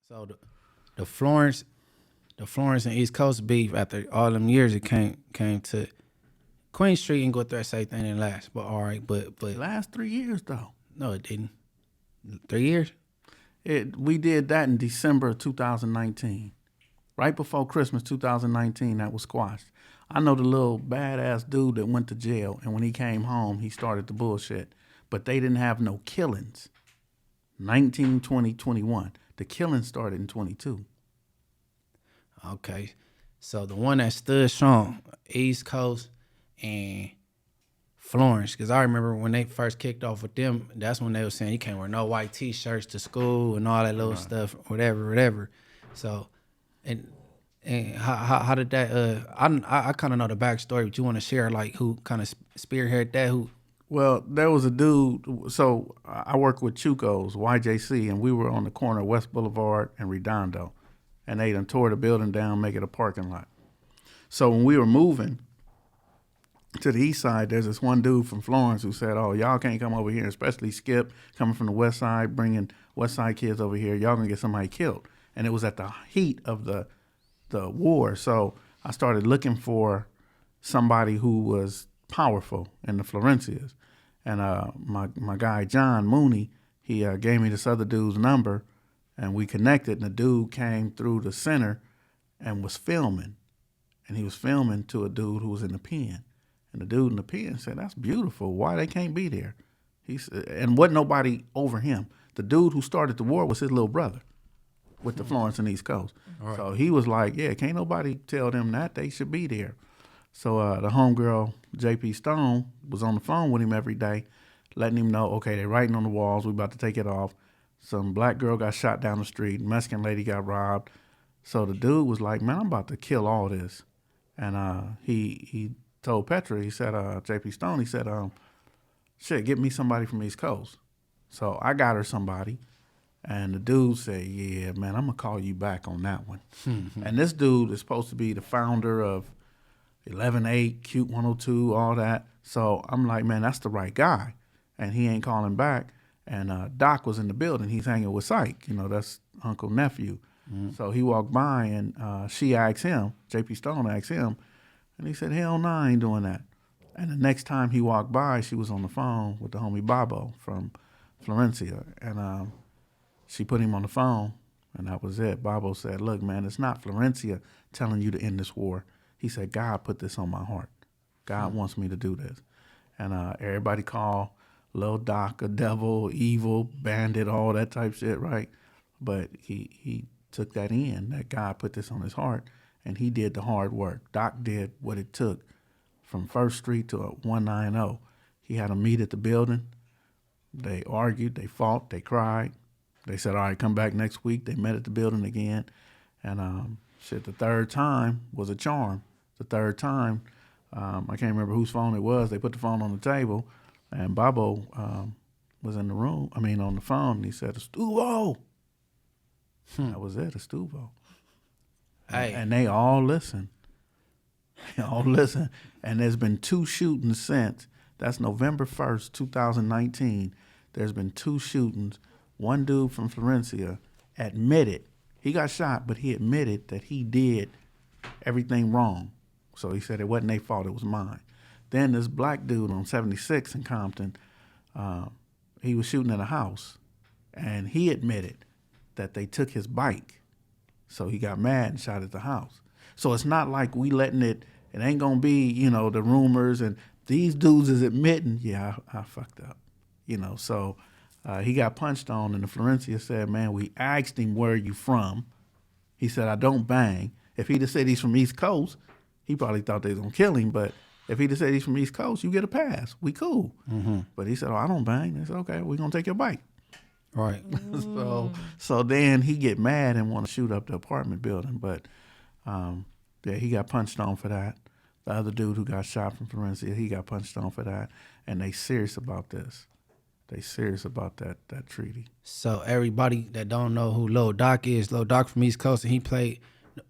So the Florence, the Florence and East Coast beef. After all them years, it came to Queen Street. Inglewood threat say thing didn't last, but all right. But Last 3 years though. no, it didn't. 3 years. We did that in December of 2019. Right before Christmas 2019, that was squashed. I know the little badass dude that went to jail, and when he came home, he started the bullshit. But they didn't have no killings. 19, 20, 21. The killings started in 22. Okay, so the one that stood strong, East Coast and Florence, because I remember when they first kicked off with them, that's when they were saying you can't wear no white T-shirts to school and all that little stuff, whatever. So, and how did that? I kind of know the backstory, but you want to share like who kind of spearheaded that? Who? Well, there was a dude. So I work with Chuco's, YJC, and we were on the corner of West Boulevard and Redondo. And they done tore the building down, make it a parking lot. So when we were moving to the east side, there's this one dude from Florence who said, "Oh, y'all can't come over here, especially Skipp coming from the west side, bringing west side kids over here. Y'all gonna get somebody killed." And it was at the heat of the war. So I started looking for somebody who was powerful in the Florencias. And my guy John Mooney, he gave me this other dude's number, and we connected. And the dude came through the center and was filming, and he was filming to a dude who was in the pen. And the dude in the pen said, "That's beautiful. Why they can't be there?" He said, and wasn't nobody over him. The dude who started the war was his little brother with the Florence and East Coast. Right. So he was like, "Yeah, can't nobody tell them that. They should be there." So the homegirl, JP Stone, was on the phone with him every day, letting him know, okay, they're writing on the walls. We about to take it off. Some black girl got shot down the street. Mexican lady got robbed. So the dude was like, "Man, I'm about to kill all this." And he told Petra, he said, JP Stone, he said, "Shit, get me somebody from East Coast." So I got her somebody. And the dude said, "Yeah, man, I'm going to call you back on that one." And this dude is supposed to be the founder of 11-8, Cute 102, all that. So I'm like, man, that's the right guy. And he ain't calling back. And Doc was in the building. He's hanging with Syke. You know, that's Uncle Nephew. So he walked by, and she asked him, JP Stone asked him, and he said, "Hell no, I ain't doing that." And the next time he walked by, she was on the phone with the homie Bobo from Florencia. And she put him on the phone, and that was it. Bobo said, "Look, man, it's not Florencia telling you to end this war." He said, "God put this on my heart. God wants me to do this." And everybody called Lil Doc a devil, evil, bandit, all that type shit, right? But he took that in, that God put this on his heart, and he did the hard work. Doc did what it took from 1st Street to 190. He had them meet at the building. They argued, they fought, they cried. They said, "All right, come back next week." They met at the building again. And the third time was a charm. The third time, I can't remember whose phone it was. They put the phone on the table, and Bobo was in the room, on the phone, and he said, "Estuvo." That was it, Estuvo. Hey. And they all listened. They all listened. And there's been 2 shootings since. That's November 1st, 2019. There's been 2 shootings. One dude from Florencia admitted, he got shot, but he admitted that he did everything wrong. So he said it wasn't their fault, it was mine. Then this black dude on 76 in Compton, he was shooting at a house, and he admitted that they took his bike. So he got mad and shot at the house. So it's not like we letting it ain't gonna be, the rumors, and these dudes is admitting, yeah, I fucked up. So he got punched on, and the Florencia said, "Man, we asked him, where are you from?" He said, "I don't bang." If he'd have said he's from East Coast, he probably thought they was gonna kill him, but if he'd have said he's from East Coast, you get a pass. We cool. But he said, "Oh, I don't bang." They said, "Okay, we're gonna take your bike." Right. So then he get mad and want to shoot up the apartment building. But he got punched on for that. The other dude who got shot from Florencia, he got punched on for that. And they serious about this. They serious about that treaty. So everybody that don't know who Lil Doc is, Lil Doc from East Coast, and he played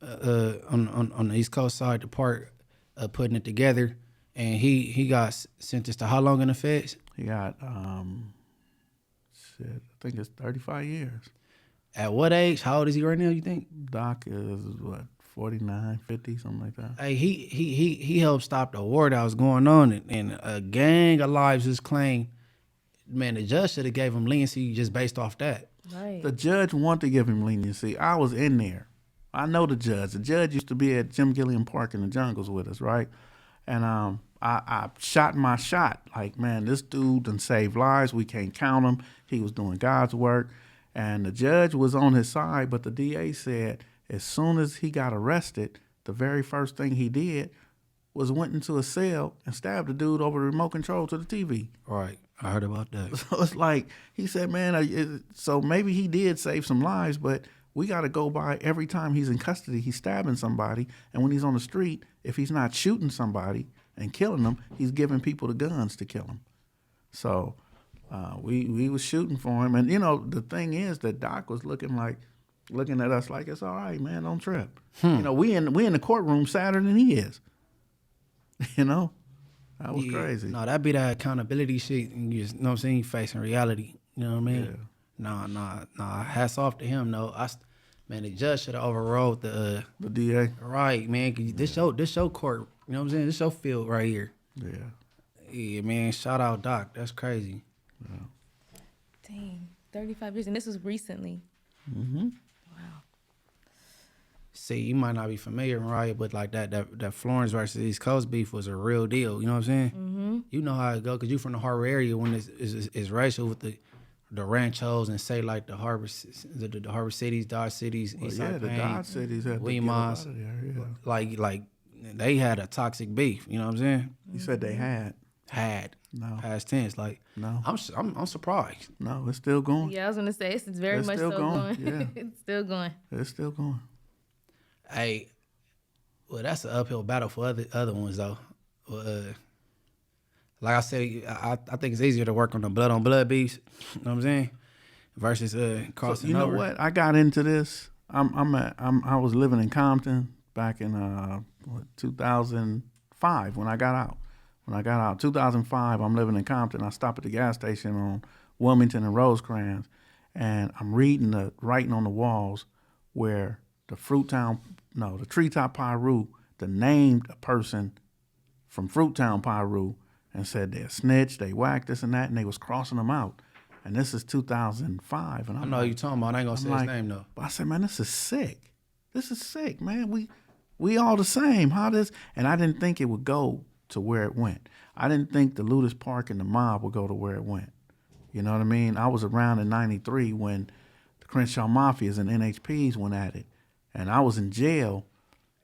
on the East Coast side, the part of putting it together, and he got sentenced to how long in the feds? He got I think it's 35 years. At what age? How old is he right now, you think? Doc is what, 49, 50, something like that. Hey, he helped stop the war that was going on, and a gang of lives just claimed, man, the judge should have gave him leniency just based off that. Right. The judge wanted to give him leniency. I was in there. I know the judge. The judge used to be at Jim Gilliam Park in the jungles with us, right? And I shot my shot. Like, man, this dude done saved lives. We can't count him. He was doing God's work. And the judge was on his side, but the DA said as soon as he got arrested, the very first thing he did was went into a cell and stabbed the dude over the remote control to the TV. Right. I heard about that. So it's like, he said, man, so maybe he did save some lives, but we got to go by every time he's in custody, he's stabbing somebody. And when he's on the street, if he's not shooting somebody and killing them, he's giving people the guns to kill them. So we was shooting for him. And, you know, the thing is that Doc was looking at us like, it's all right, man, don't trip. You know, we in the courtroom sadder than he is. You know? That was crazy. No, that be that accountability shit. And you just, know what I'm saying? You facing reality. You know what I mean? Yeah. Nah. Hats off to him, though. Man, the judge should have overrode the DA. Right, man. 'Cause this your court. You know what I'm saying? This your field right here. Yeah. Yeah, man. Shout out Doc. That's crazy. Yeah. Dang, 35 years, and this was recently. Mm-hmm. Wow. See, you might not be familiar, Mariah, but like that Florence versus East Coast beef was a real deal. You know what I'm saying? Mm-hmm. You know how it go because you from the harbor area when it's racial with the ranchos and say like the harbor cities, Dodge cities, Well, East yeah, Side the Payne, Dodge cities had to William get up Moss. out of there. Yeah. Like they had a toxic beef. You know what I'm saying? You said they had. No. Past tense. Like No. I'm surprised. No, it's still going. Yeah, I was gonna say it's very It's much still so going, going. yeah. It's still going. It's still going. Hey, well, that's an uphill battle for other ones though. Like I said, I think it's easier to work on the blood on blood beefs. You know what I'm saying? Versus crossing You know over. what? I got into this. I was living in Compton back in 2005 when I got out. 2005, I'm living in Compton. I stop at the gas station on Wilmington and Rosecrans, and I'm reading the writing on the walls where the Treetop Piru, named a person from Fruittown Piru and said they're snitch, they whacked this and that, and they was crossing them out. And this is 2005. And I know you talking about. I ain't gonna say his name though. But I said, man, this is sick. This is sick, man. We all the same. How this? And I didn't think it would go to where it went. I didn't think the Ludus Park and the mob would go to where it went. You know what I mean? I was around in '93 when the Crenshaw Mafias and NHPs went at it. And I was in jail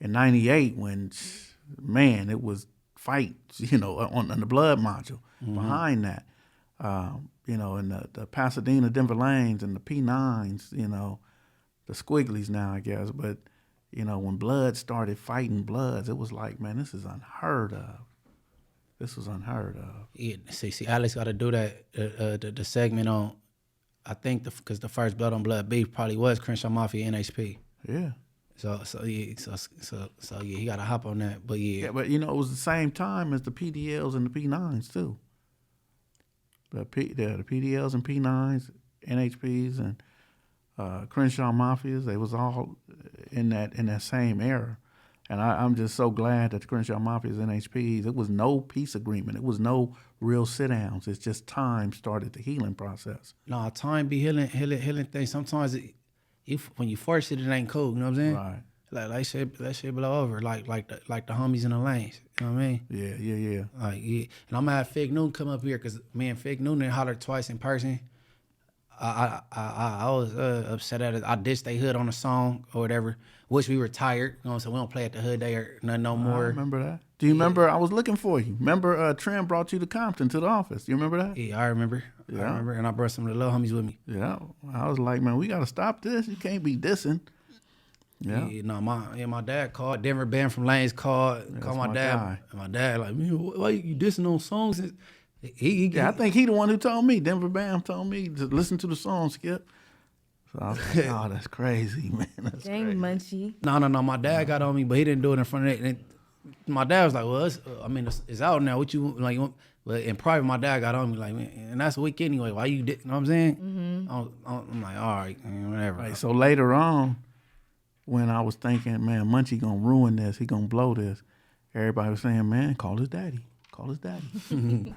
in '98 when, man, it was fights, you know, on the blood module behind that. You know, and the Pasadena, Denver Lanes and the P9s, you know, the Squigglies now, I guess. But, you know, when Blood started fighting Bloods, it was like, man, this is unheard of. This was unheard of. Yeah, see, Alex got to do that. The segment on, I think, because the first blood on blood beef probably was Crenshaw Mafia NHP. Yeah. So yeah, he got to hop on that. But yeah, But you know, it was the same time as the PDLs and the P9s too. The PDLs and P9s, NHPs and Crenshaw Mafias, they was all in that same era. And I'm just so glad that the Crenshaw Mafias and NHPs, it was no peace agreement. It was no real sit-downs. It's just time started the healing process. no, time be healing things. Sometimes when you force it, it ain't cool. You know what I'm saying? Right. Like that shit blow over. Like the homies in the lanes. You know what I mean? Yeah. Like yeah. And I'm gonna have Fig Noon come up here because me and Fig Noon hollered twice in person. I was upset at it. I ditched they hood on a song or whatever. Wish we were tired. You know, so we don't play at the hood day or nothing no more. I remember that. Do you remember? I was looking for you. Remember, Trim brought you to Compton to the office. You remember that? Yeah, I remember. Yeah. I remember, and I brought some of the little homies with me. Yeah. I was like, man, we got to stop this. You can't be dissing. Yeah. No, my dad called. Denver band from Lanes called my dad. guy. And my dad like, man, why you dissing on songs? Yeah, I think he the one who told me. Denver Bam told me to listen to the song, Skip. So I was like, oh, that's crazy, man. That's Dang, crazy. Munchie. No. My dad got on me, but he didn't do it in front of it. And my dad was like, well, it's out now. What you like? But in private, my dad got on me like, man, and that's a week anyway. Why you did? You know what I'm saying? I'm like, all right, man, whatever. Right. So later on, when I was thinking, man, Munchie gonna ruin this, he gonna blow this. Everybody was saying, man, call his daddy. Call his daddy.